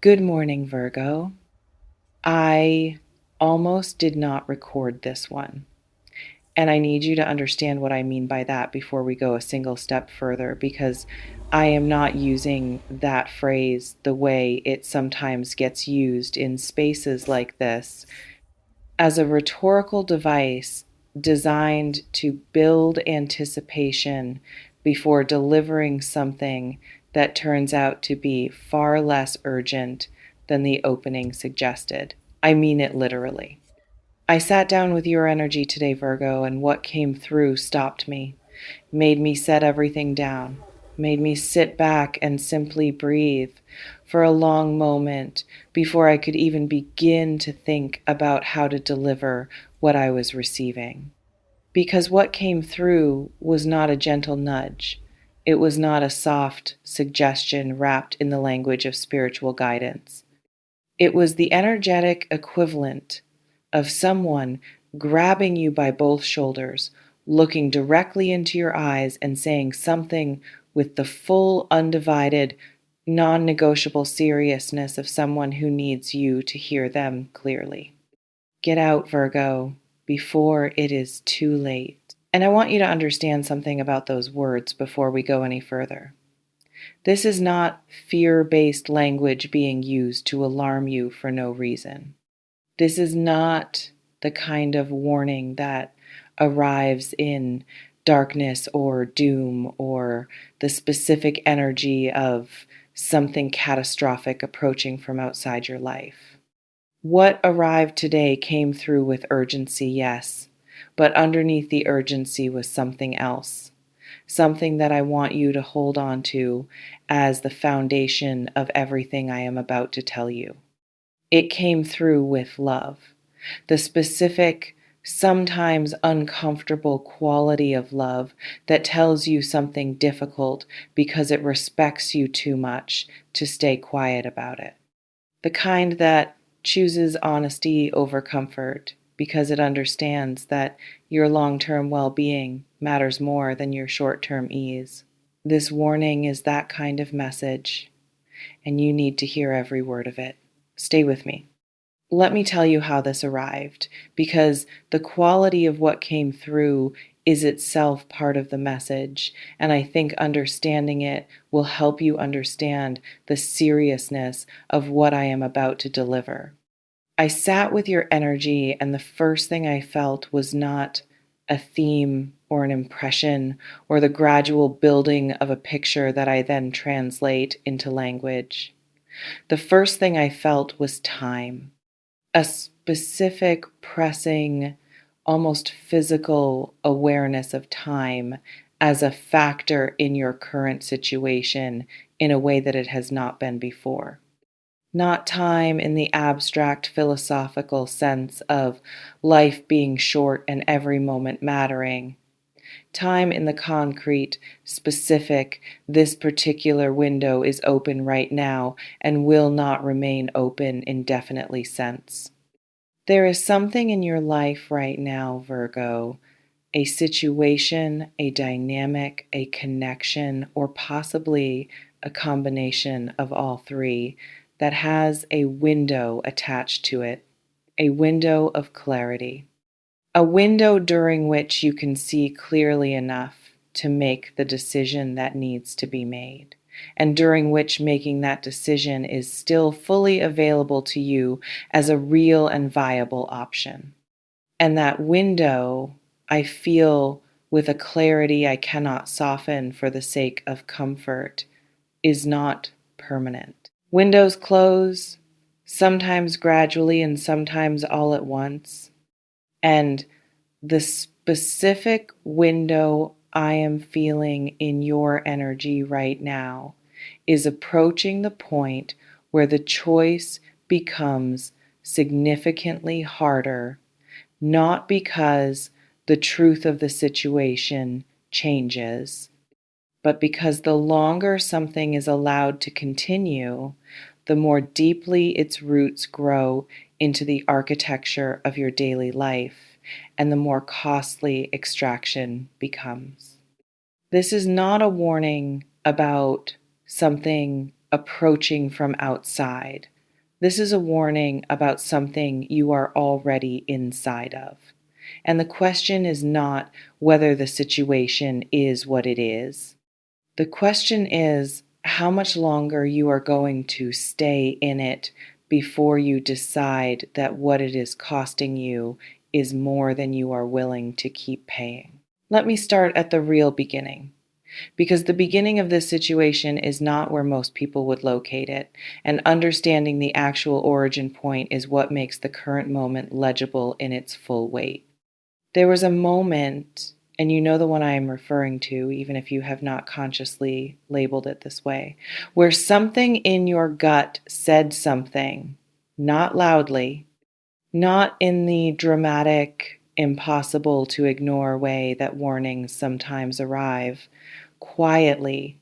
Good morning, Virgo. I almost did not record this one. And I need you to understand what I mean by that before we go a single step further, because I am not using that phrase the way it sometimes gets used in spaces like this as a rhetorical device designed to build anticipation before delivering something that turns out to be far less urgent than the opening suggested. I mean it literally. I sat down with your energy today, Virgo, and what came through stopped me, made me set everything down, made me sit back and simply breathe for a long moment before I could even begin to think about how to deliver what I was receiving. Because what came through was not a gentle nudge. It was not a soft suggestion wrapped in the language of spiritual guidance. It was the energetic equivalent of someone grabbing you by both shoulders, looking directly into your eyes and saying something with the full, undivided, non negotiable seriousness of someone who needs you to hear them clearly. Get out, Virgo, before it is too late. And I want you to understand something about those words before we go any further. This is not fear-based language being used to alarm you for no reason. This is not the kind of warning that arrives in darkness or doom or the specific energy of something catastrophic approaching from outside your life. What arrived today came through with urgency, yes, but underneath the urgency was something else, something that I want you to hold on to as the foundation of everything I am about to tell you. It came through with love, the specific, sometimes uncomfortable quality of love that tells you something difficult because it respects you too much to stay quiet about it. The kind that chooses honesty over comfort because it understands that your long-term well-being matters more than your short-term ease. This warning is that kind of message, and you need to hear every word of it. Stay with me. Let me tell you how this arrived, because the quality of what came through is itself part of the message, and I think understanding it will help you understand the seriousness of what I am about to deliver. I sat with your energy, and the first thing I felt was not a theme or an impression or the gradual building of a picture that I then translate into language. The first thing I felt was time, a specific, pressing, almost physical awareness of time as a factor in your current situation in a way that it has not been before. Not time in the abstract philosophical sense of life being short and every moment mattering. Time in the concrete, specific, this particular window is open right now and will not remain open indefinitely sense. There is something in your life right now, Virgo, a situation, a dynamic, a connection, or possibly a combination of all three that has a window attached to it, a window of clarity, a window during which you can see clearly enough to make the decision that needs to be made, and during which making that decision is still fully available to you as a real and viable option. And that window, I feel with a clarity I cannot soften for the sake of comfort, is not permanent. Windows close, sometimes gradually and sometimes all at once. And the specific window I am feeling in your energy right now is approaching the point where the choice becomes significantly harder, not because the truth of the situation changes, but because the longer something is allowed to continue, the more deeply its roots grow into the architecture of your daily life, and the more costly extraction becomes. This is not a warning about something approaching from outside, This is a warning about something you are already inside of. And the question is not whether the situation is what it is. The question is how much longer you are going to stay in it before you decide that what it is costing you is more than you are willing to keep paying. Let me start at the real beginning, because the beginning of this situation is not where most people would locate it, and understanding the actual origin point is what makes the current moment legible in its full weight. There was a moment, and you know the one I am referring to, even if you have not consciously labeled it this way, where something in your gut said something, not loudly, not in the dramatic, impossible to ignore way that warnings sometimes arrive, quietly,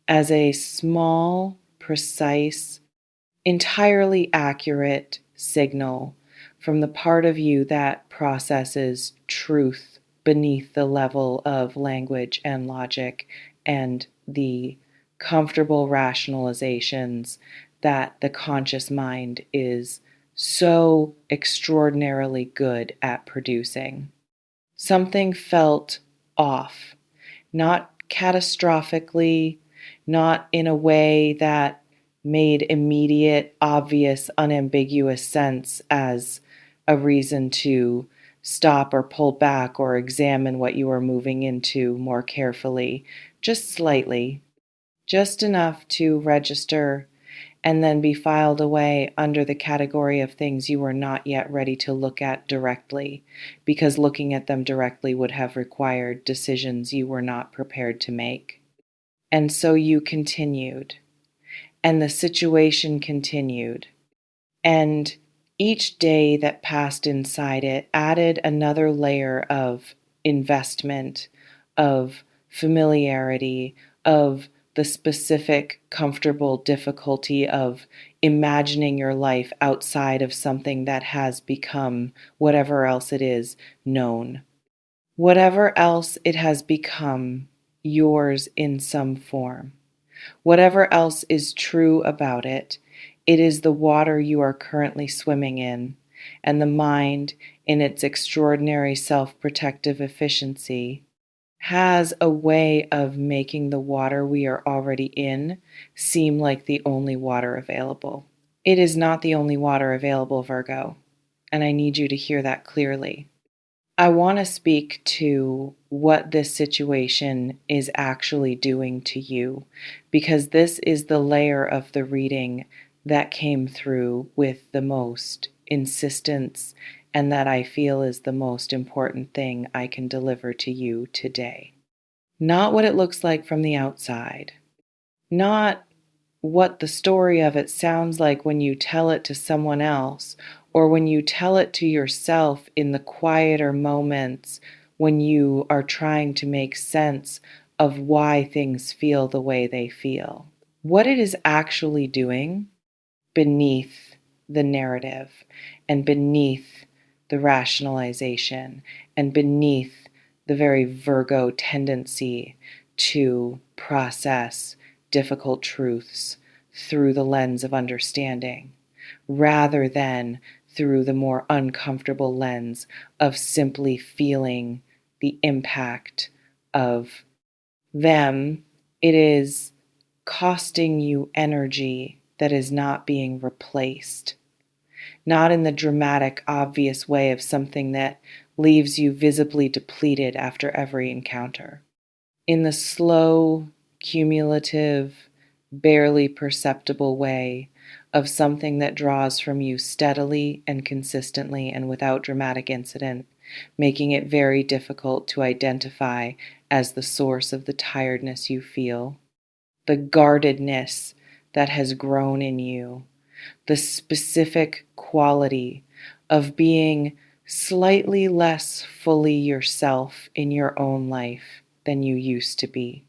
as a small, precise, entirely accurate signal from the part of you that processes truth beneath the level of language and logic and the comfortable rationalizations that the conscious mind is so extraordinarily good at producing. Something felt off, not catastrophically, not in a way that made immediate, obvious, unambiguous sense as a reason to stop or pull back or examine what you are moving into more carefully, just slightly, just enough to register and then be filed away under the category of things you were not yet ready to look at directly, because looking at them directly would have required decisions you were not prepared to make. And so you continued, and the situation continued, and each day that passed inside it added another layer of investment, of familiarity, of the specific, comfortable difficulty of imagining your life outside of something that has become, whatever else it is, known. Whatever else it has become, yours in some form. Whatever else is true about it, it is the water you are currently swimming in, and the mind, in its extraordinary self-protective efficiency, has a way of making the water we are already in seem like the only water available. It is not the only water available, Virgo, and I need you to hear that clearly. I want to speak to what this situation is actually doing to you, because this is the layer of the reading that came through with the most insistence and that I feel is the most important thing I can deliver to you today. Not what it looks like from the outside, not what the story of it sounds like when you tell it to someone else, or when you tell it to yourself in the quieter moments when you are trying to make sense of why things feel the way they feel. What it is actually doing beneath the narrative and beneath the rationalization and beneath the very Virgo tendency to process difficult truths through the lens of understanding, rather than through the more uncomfortable lens of simply feeling the impact of them. It is costing you energy that is not being replaced, not in the dramatic, obvious way of something that leaves you visibly depleted after every encounter. In the slow, cumulative, barely perceptible way of something that draws from you steadily and consistently and without dramatic incident, making it very difficult to identify as the source of the tiredness you feel, the guardedness that has grown in you, the specific quality of being slightly less fully yourself in your own life than you used to be.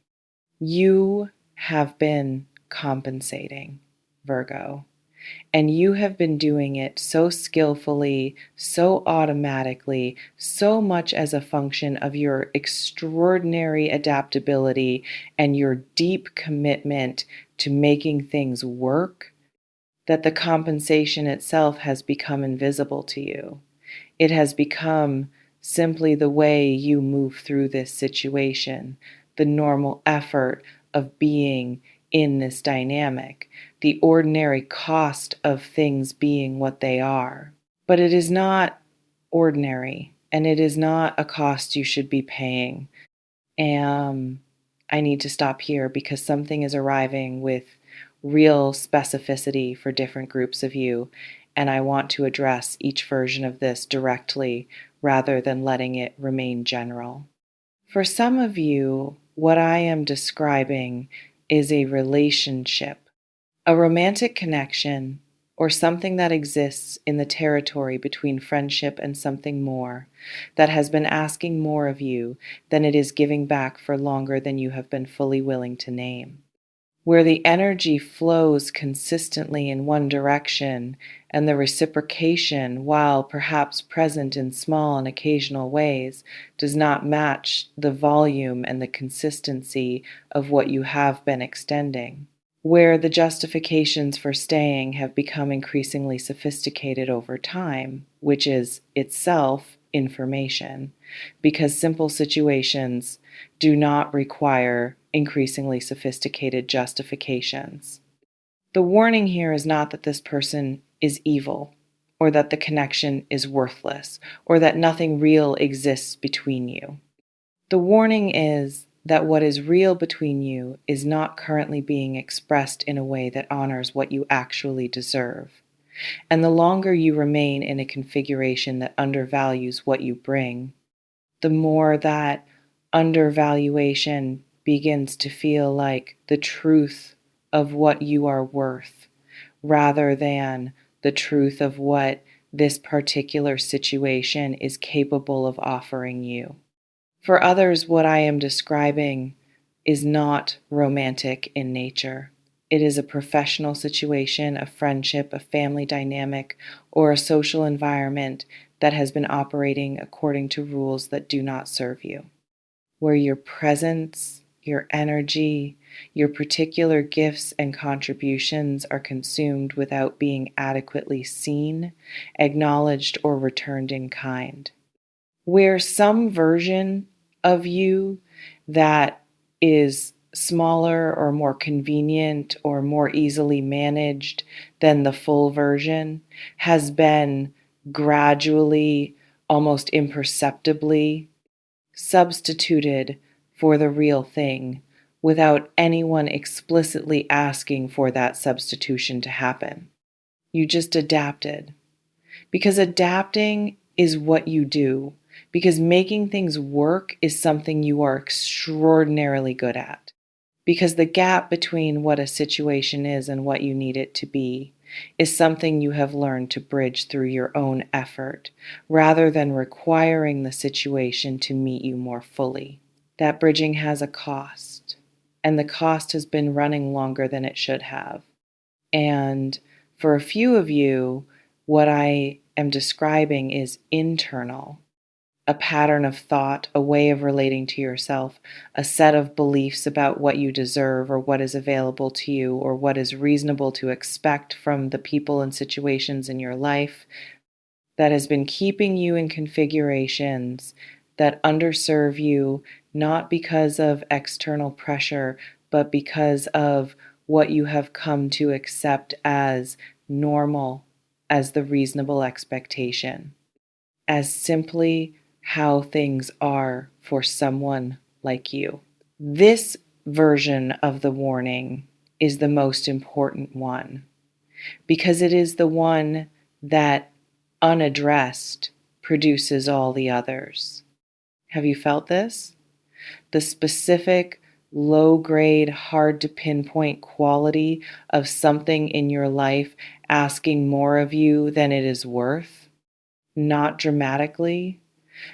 You have been compensating, Virgo, and you have been doing it so skillfully, so automatically, so much as a function of your extraordinary adaptability and your deep commitment to making things work, that the compensation itself has become invisible to you. It has become simply the way you move through this situation, the normal effort of being in this dynamic, the ordinary cost of things being what they are. But it is not ordinary, and it is not a cost you should be paying. And I need to stop here because something is arriving with real specificity for different groups of you, and I want to address each version of this directly rather than letting it remain general. For some of you, what I am describing is a relationship, a romantic connection, or something that exists in the territory between friendship and something more, that has been asking more of you than it is giving back for longer than you have been fully willing to name, where the energy flows consistently in one direction and the reciprocation, while perhaps present in small and occasional ways, does not match the volume and the consistency of what you have been extending, where the justifications for staying have become increasingly sophisticated over time, which is itself information, because simple situations do not require increasingly sophisticated justifications. The warning here is not that this person is evil, or that the connection is worthless, or that nothing real exists between you. The warning is that what is real between you is not currently being expressed in a way that honors what you actually deserve. And the longer you remain in a configuration that undervalues what you bring, the more that undervaluation begins to feel like the truth of what you are worth, rather than the truth of what this particular situation is capable of offering you. For others, what I am describing is not romantic in nature. It is a professional situation, a friendship, a family dynamic, or a social environment that has been operating according to rules that do not serve you, where your presence, your energy, your particular gifts and contributions are consumed without being adequately seen, acknowledged, or returned in kind, where some version of you that is smaller or more convenient or more easily managed than the full version has been gradually, almost imperceptibly, substituted for the real thing without anyone explicitly asking for that substitution to happen. You just adapted. Because adapting is what you do. Because making things work is something you are extraordinarily good at. Because the gap between what a situation is and what you need it to be is something you have learned to bridge through your own effort, rather than requiring the situation to meet you more fully. That bridging has a cost, and the cost has been running longer than it should have. And for a few of you, what I am describing is internal, a pattern of thought, a way of relating to yourself, a set of beliefs about what you deserve or what is available to you or what is reasonable to expect from the people and situations in your life that has been keeping you in configurations that underserve you, not because of external pressure, but because of what you have come to accept as normal, as the reasonable expectation, as simply how things are for someone like you. This version of the warning is the most important one because it is the one that, unaddressed, produces all the others. Have you felt this? The specific, low grade, hard to pinpoint quality of something in your life asking more of you than it is worth? Not dramatically,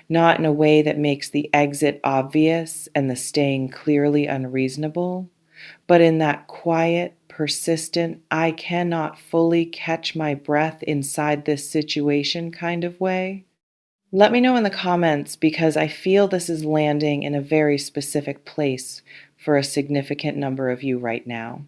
not in a way that makes the exit obvious and the staying clearly unreasonable, but in that quiet, persistent, I cannot fully catch my breath inside this situation kind of way. Let me know in the comments because I feel this is landing in a very specific place for a significant number of you right now.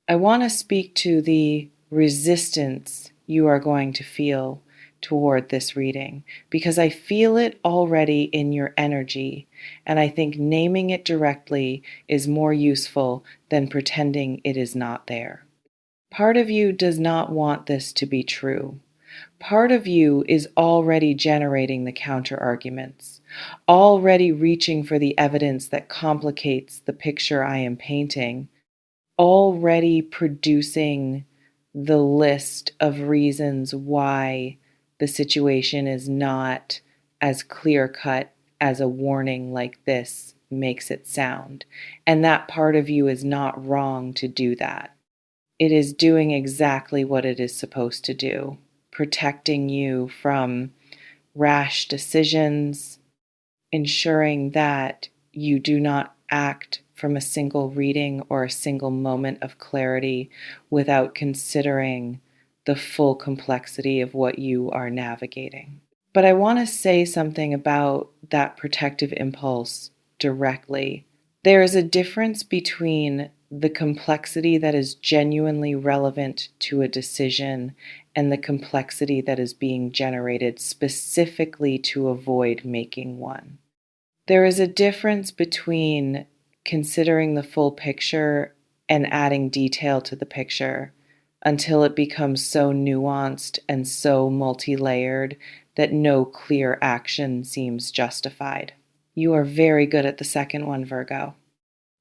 I want to speak to the resistance you are going to feel toward this reading, because I feel it already in your energy, and I think naming it directly is more useful than pretending it is not there. Part of you does not want this to be true. Part of you is already generating the counter arguments, already reaching for the evidence that complicates the picture I am painting, already producing the list of reasons why the situation is not as clear cut as a warning like this makes it sound. And that part of you is not wrong to do that. It is doing exactly what it is supposed to do, protecting you from rash decisions, ensuring that you do not act from a single reading or a single moment of clarity without considering the full complexity of what you are navigating. But I want to say something about that protective impulse directly. There is a difference between the complexity that is genuinely relevant to a decision and the complexity that is being generated specifically to avoid making one. There is a difference between considering the full picture and adding detail to the picture until it becomes so nuanced and so multi-layered that no clear action seems justified. You are very good at the second one, Virgo.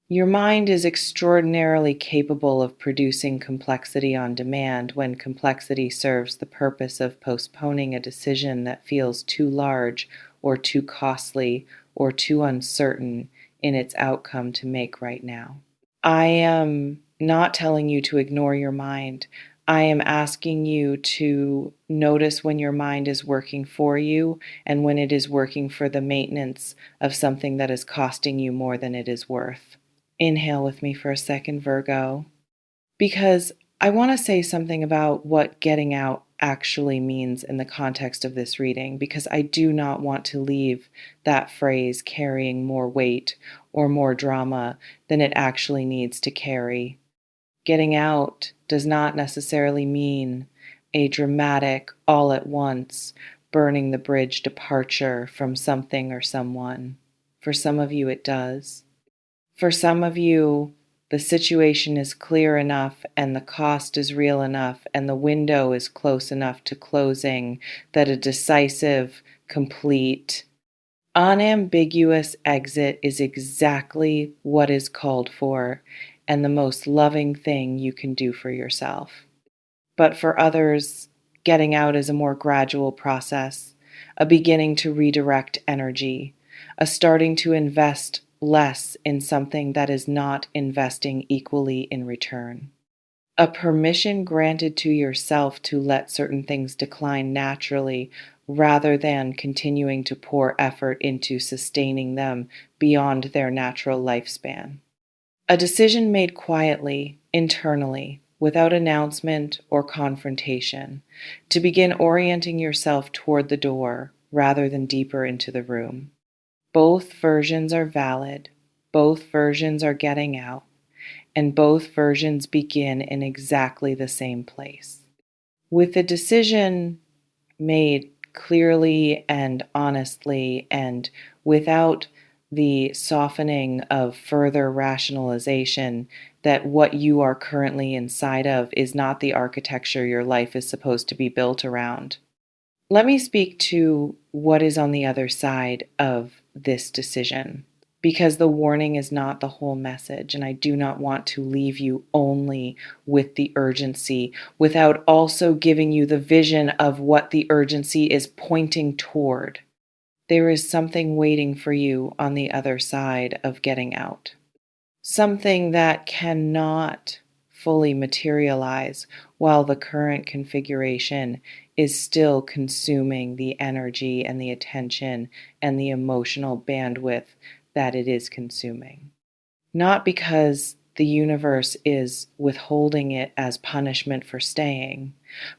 Your mind is extraordinarily capable of producing complexity on demand when complexity serves the purpose of postponing a decision that feels too large or too costly or too uncertain in its outcome to make right now. I am not telling you to ignore your mind. I am asking you to notice when your mind is working for you and when it is working for the maintenance of something that is costing you more than it is worth. Inhale with me for a second, Virgo, because I want to say something about what getting out actually means in the context of this reading, because I do not want to leave that phrase carrying more weight or more drama than it actually needs to carry. Getting out does not necessarily mean a dramatic, all at once, burning the bridge departure from something or someone. For some of you, it does. For some of you, the situation is clear enough and the cost is real enough and the window is close enough to closing that a decisive, complete, unambiguous exit is exactly what is called for and the most loving thing you can do for yourself. But for others, getting out is a more gradual process, a beginning to redirect energy, a starting to invest less in something that is not investing equally in return. A permission granted to yourself to let certain things decline naturally rather than continuing to pour effort into sustaining them beyond their natural lifespan. A decision made quietly, internally, without announcement or confrontation, to begin orienting yourself toward the door rather than deeper into the room. Both versions are valid, both versions are getting out, and both versions begin in exactly the same place. With the decision made clearly and honestly and without the softening of further rationalization that what you are currently inside of is not the architecture your life is supposed to be built around. Let me speak to what is on the other side of this decision, because the warning is not the whole message, and I do not want to leave you only with the urgency without also giving you the vision of what the urgency is pointing toward. There is something waiting for you on the other side of getting out. Something that cannot fully materialize while the current configuration is still consuming the energy and the attention and the emotional bandwidth that it is consuming. Not because the universe is withholding it as punishment for staying,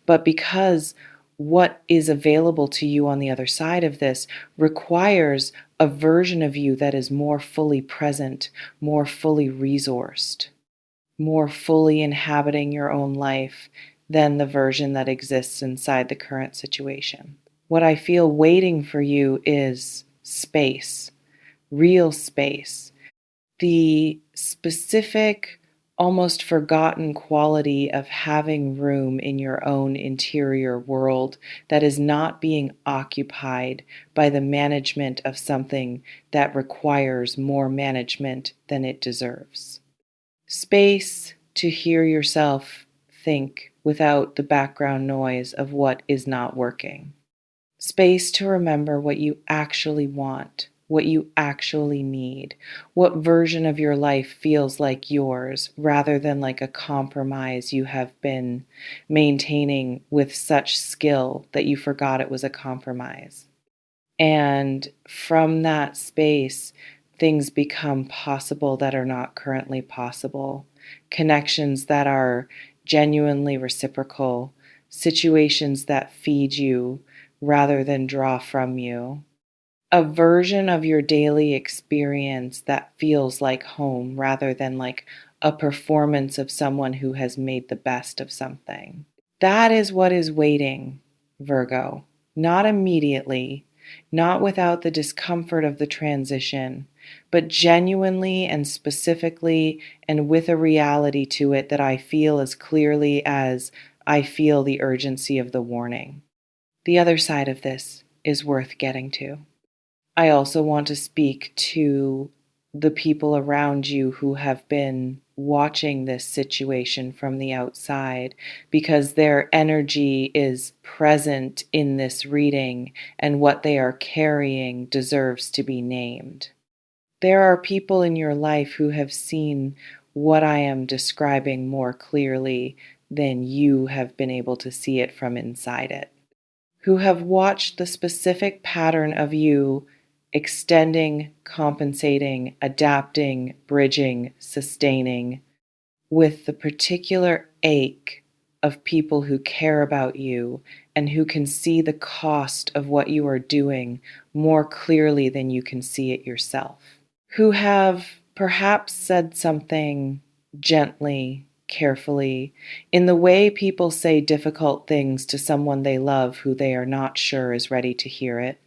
but because what is available to you on the other side of this requires a version of you that is more fully present, more fully resourced, more fully inhabiting your own life than the version that exists inside the current situation. What I feel waiting for you is space, real space, the specific, almost forgotten quality of having room in your own interior world that is not being occupied by the management of something that requires more management than it deserves. Space to hear yourself think without the background noise of what is not working. Space to remember what you actually want, what you actually need, what version of your life feels like yours rather than like a compromise you have been maintaining with such skill that you forgot it was a compromise. And from that space, things become possible that are not currently possible, connections that are genuinely reciprocal, situations that feed you rather than draw from you, a version of your daily experience that feels like home rather than like a performance of someone who has made the best of something. That is what is waiting, Virgo. Not immediately, not without the discomfort of the transition, but genuinely and specifically and with a reality to it that I feel as clearly as I feel the urgency of the warning. The other side of this is worth getting to. I also want to speak to the people around you who have been watching this situation from the outside because their energy is present in this reading and what they are carrying deserves to be named. There are people in your life who have seen what I am describing more clearly than you have been able to see it from inside it, who have watched the specific pattern of you extending, compensating, adapting, bridging, sustaining, with the particular ache of people who care about you and who can see the cost of what you are doing more clearly than you can see it yourself, who have perhaps said something gently, carefully, in the way people say difficult things to someone they love who they are not sure is ready to hear it,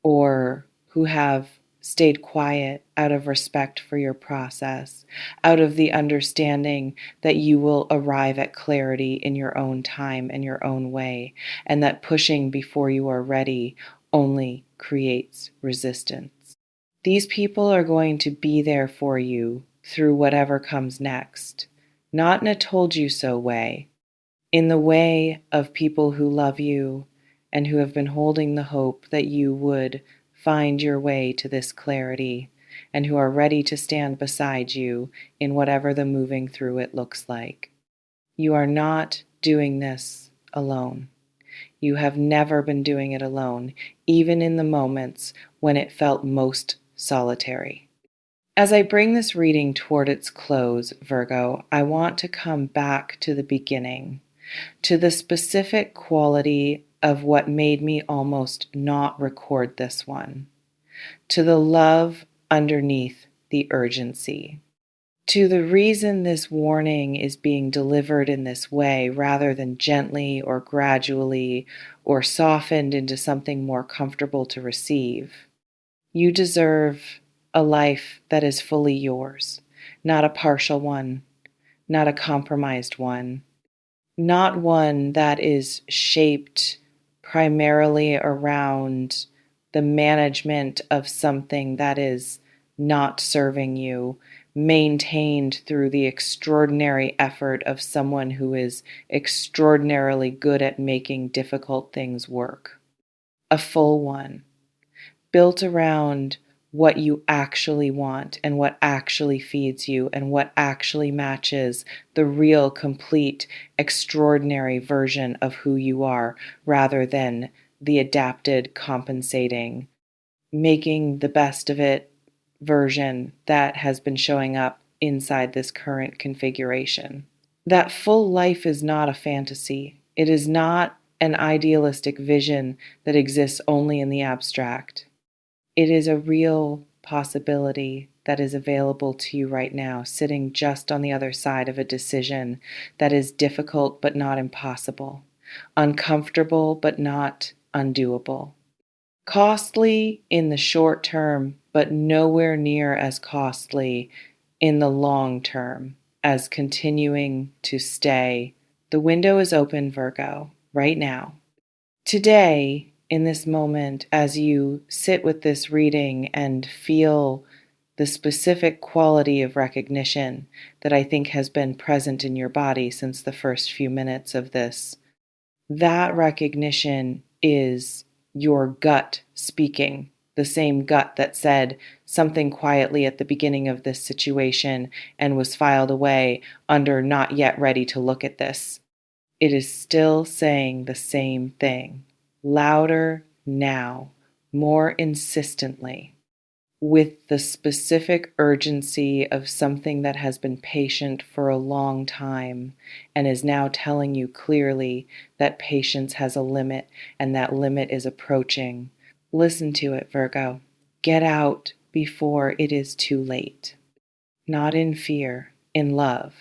or who have stayed quiet out of respect for your process, out of the understanding that you will arrive at clarity in your own time and your own way, and that pushing before you are ready only creates resistance. These people are going to be there for you through whatever comes next, not in a told you so way, in the way of people who love you and who have been holding the hope that you would find your way to this clarity and who are ready to stand beside you in whatever the moving through it looks like. You are not doing this alone. You have never been doing it alone, even in the moments when it felt most solitary. As I bring this reading toward its close, Virgo, I want to come back to the beginning, to the specific quality of what made me almost not record this one, to the love underneath the urgency, to the reason this warning is being delivered in this way rather than gently or gradually or softened into something more comfortable to receive. You deserve a life that is fully yours, not a partial one, not a compromised one, not one that is shaped primarily around the management of something that is not serving you, maintained through the extraordinary effort of someone who is extraordinarily good at making difficult things work. A full one, built around what you actually want and what actually feeds you and what actually matches the real, complete, extraordinary version of who you are rather than the adapted, compensating, making the best of it version that has been showing up inside this current configuration. That full life is not a fantasy. It is not an idealistic vision that exists only in the abstract. It is a real possibility that is available to you right now, sitting just on the other side of a decision that is difficult but not impossible, uncomfortable but not undoable, costly in the short term, but nowhere near as costly in the long term as continuing to stay. The window is open, Virgo, right now. Today, in this moment, as you sit with this reading and feel the specific quality of recognition that I think has been present in your body since the first few minutes of this, that recognition is your gut speaking, the same gut that said something quietly at the beginning of this situation and was filed away under not yet ready to look at this. It is still saying the same thing, louder now, more insistently, with the specific urgency of something that has been patient for a long time and is now telling you clearly that patience has a limit and that limit is approaching. Listen to it, Virgo. Get out before it is too late. Not in fear, in love.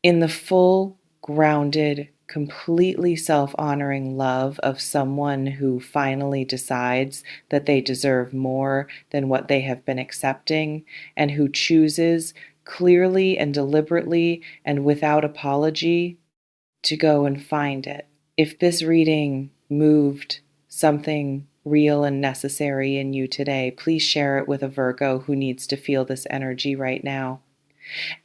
In the full, grounded, completely self-honoring love of someone who finally decides that they deserve more than what they have been accepting and who chooses clearly and deliberately and without apology to go and find it. If this reading moved something real and necessary in you today, please share it with a Virgo who needs to feel this energy right now.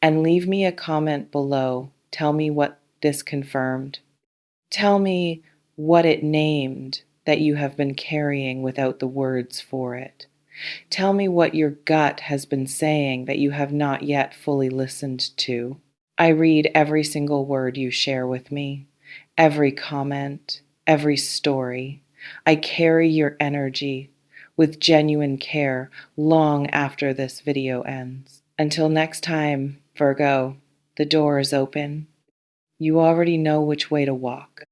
And leave me a comment below. Tell me what this confirmed. Tell me what it named that you have been carrying without the words for it. Tell me what your gut has been saying that you have not yet fully listened to. I read every single word you share with me, every comment, every story. I carry your energy with genuine care long after this video ends. Until next time, Virgo, the door is open. You already know which way to walk.